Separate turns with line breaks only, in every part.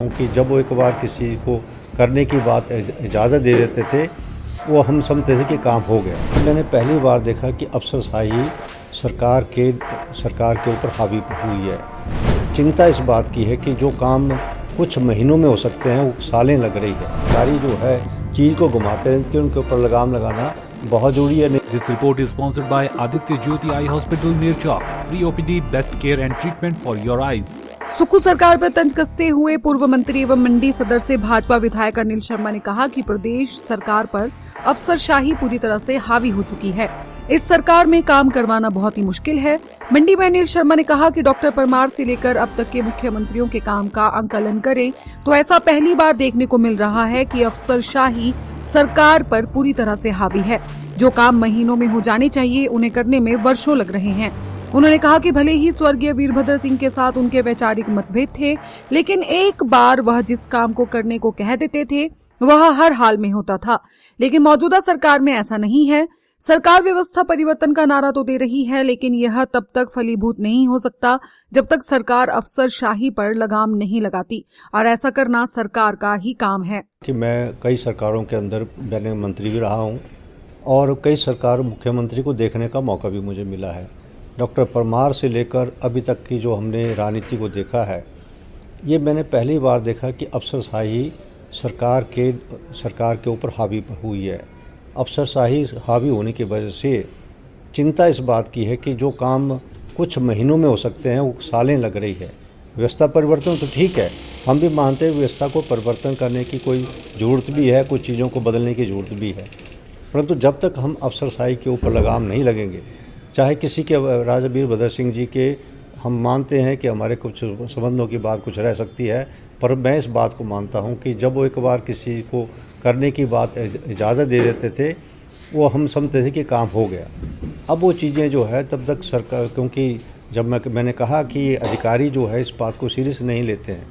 कि जब वो एक बार किसी को करने की बात इजाज़त दे देते थे, वो हम समझते थे कि काम हो गया। मैंने पहली बार देखा कि अफसरशाही सरकार के ऊपर हावी हुई है। चिंता इस बात की है कि जो काम कुछ महीनों में हो सकते हैं, वो सालें लग रही है। सरकारी जो है चीज़ को घुमाते रहते हैं, उनके ऊपर लगाम लगाना बहुत ज़रूरी है।
This report is sponsored by Aditya Jyoti Eye Hospital near Chowk. Free OPD, best care and treatment for your eyes.
Sukhu सरकार पर तंज कसते हुए पूर्व मंत्री एवं मंडी सदर से भाजपा विधायक अनिल शर्मा ने कहा कि प्रदेश सरकार पर अफसरशाही पूरी तरह से हावी हो चुकी है। इस सरकार में काम करवाना बहुत ही मुश्किल है। मंडी में अनिल शर्मा ने कहा कि डॉक्टर परमार से लेकर अब तक के मुख्यमंत्रियों के काम का आंकलन करें तो ऐसा पहली बार देखने को मिल रहा है कि अफसरशाही सरकार पर पूरी तरह से हावी है। जो काम महीनों में हो जाने चाहिए, उन्हें करने में वर्षों लग रहे हैं। उन्होंने कहा कि भले ही स्वर्गीय वीरभद्र सिंह के साथ उनके वैचारिक मतभेद थे, लेकिन एक बार वह जिस काम को करने को कह देते थे वह हर हाल में होता था। लेकिन मौजूदा सरकार में ऐसा नहीं है। सरकार व्यवस्था परिवर्तन का नारा तो दे रही है, लेकिन यह तब तक फलीभूत नहीं हो सकता जब तक सरकार अफसरशाही पर लगाम नहीं लगाती, और ऐसा करना सरकार का ही काम है।
कि मैं कई सरकारों के अंदर मैंने मंत्री भी रहा हूँ और कई सरकार मुख्यमंत्री को देखने का मौका भी मुझे मिला है। डॉक्टर परमार से लेकर अभी तक की जो हमने राजनीति को देखा है, ये मैंने पहली बार देखा कि अफसरशाही सरकार के ऊपर हावी हुई है। अफसरशाही हावी होने की वजह से चिंता इस बात की है कि जो काम कुछ महीनों में हो सकते हैं, वो सालें लग रही है। व्यवस्था परिवर्तन तो ठीक है, हम भी मानते हैं व्यवस्था को परिवर्तन करने की कोई ज़रूरत भी है, कुछ चीज़ों को बदलने की ज़रूरत भी है, परंतु जब तक हम अफसरशाही के ऊपर लगाम नहीं लगेंगे, चाहे किसी के राजा वीरभद्र सिंह जी के, हम मानते हैं कि हमारे कुछ संबंधों की बात कुछ रह सकती है, पर मैं इस बात को मानता हूं कि जब वो एक बार किसी को करने की बात इजाज़त दे देते थे, वो हम समझते थे कि काम हो गया। अब वो चीज़ें जो है तब तक सरकार, क्योंकि जब मैंने कहा कि अधिकारी जो है इस बात को सीरियस नहीं लेते हैं,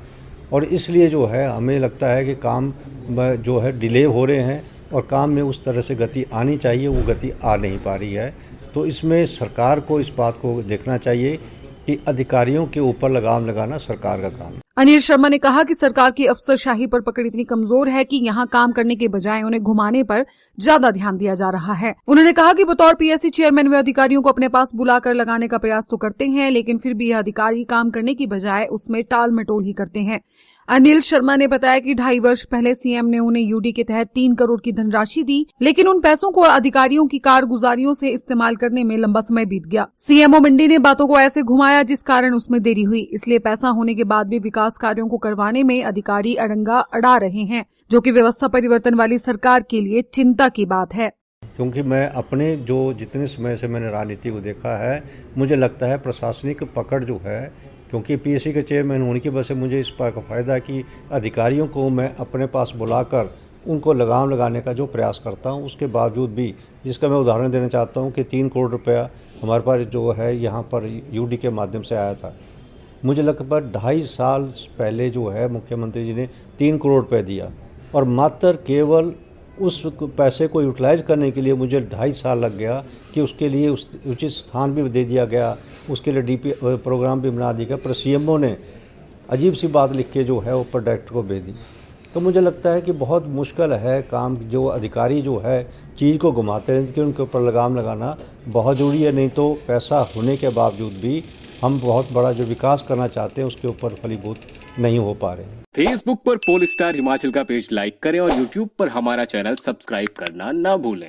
और इसलिए जो है हमें लगता है कि काम जो है डिले हो रहे हैं और काम में उस तरह से गति आनी चाहिए, वो गति आ नहीं पा रही है। तो इसमें सरकार को इस बात को देखना चाहिए कि अधिकारियों के ऊपर लगाम लगाना सरकार का काम है।
अनिल शर्मा ने कहा कि सरकार की अफसरशाही पर पकड़ इतनी कमजोर है कि यहां काम करने के बजाय उन्हें घुमाने पर ज्यादा ध्यान दिया जा रहा है। उन्होंने कहा कि बतौर पीएससी चेयरमैन वे अधिकारियों को अपने पास बुलाकर लगाने का प्रयास तो करते हैं, लेकिन फिर भी यह अधिकारी काम करने की बजाय उसमें टाल मटोल ही करते हैं। अनिल शर्मा ने बताया कि 2.5 वर्ष पहले सीएम ने उन्हें यूडी के तहत 3 करोड़ की धनराशि दी, लेकिन उन पैसों को अधिकारियों की कारगुजारियों से इस्तेमाल करने में लंबा समय बीत गया। सीएमओ मंडी ने बातों को ऐसे घुमाया जिस कारण उसमें देरी हुई, इसलिए पैसा होने के बाद भी विकास कार्यों को करवाने में अधिकारी अड़ंगा अड़ा रहे हैं, जो कि व्यवस्था परिवर्तन वाली सरकार के लिए चिंता की बात है।
क्योंकि मैं अपने जो जितने समय से मैंने राजनीति को देखा है, मुझे लगता है प्रशासनिक पकड़ जो है, क्योंकि पीएससी के चेयरमैन होने की वजह से मुझे इस बात का फ़ायदा है कि अधिकारियों को मैं अपने पास बुलाकर उनको लगाम लगाने का जो प्रयास करता हूं, उसके बावजूद भी, जिसका मैं उदाहरण देना चाहता हूं कि 3 करोड़ रुपया हमारे पास जो है यहाँ पर यूडी के माध्यम से आया था। मुझे लगभग 2.5 साल पहले जो है मुख्यमंत्री जी ने 3 करोड़ रुपये दिया, और मात्र केवल उस पैसे को यूटिलाइज़ करने के लिए मुझे 2.5 साल लग गया कि उसके लिए उचित स्थान भी दे दिया गया, उसके लिए डीपी प्रोग्राम भी बना दिया गया, पर सीएमओ ने अजीब सी बात लिख के जो है ऊपर डायरेक्टर को भेज दी। तो मुझे लगता है कि बहुत मुश्किल है काम, जो अधिकारी जो है चीज़ को घुमाते रहते कि उनके ऊपर लगाम लगाना बहुत ज़रूरी है, नहीं तो पैसा होने के बावजूद भी हम बहुत बड़ा जो विकास करना चाहते हैं उसके ऊपर फलीभूत नहीं हो पा रहे हैं।
फेसबुक पर पोल स्टार हिमाचल का पेज लाइक करें और यूट्यूब पर हमारा चैनल सब्सक्राइब करना ना भूलें।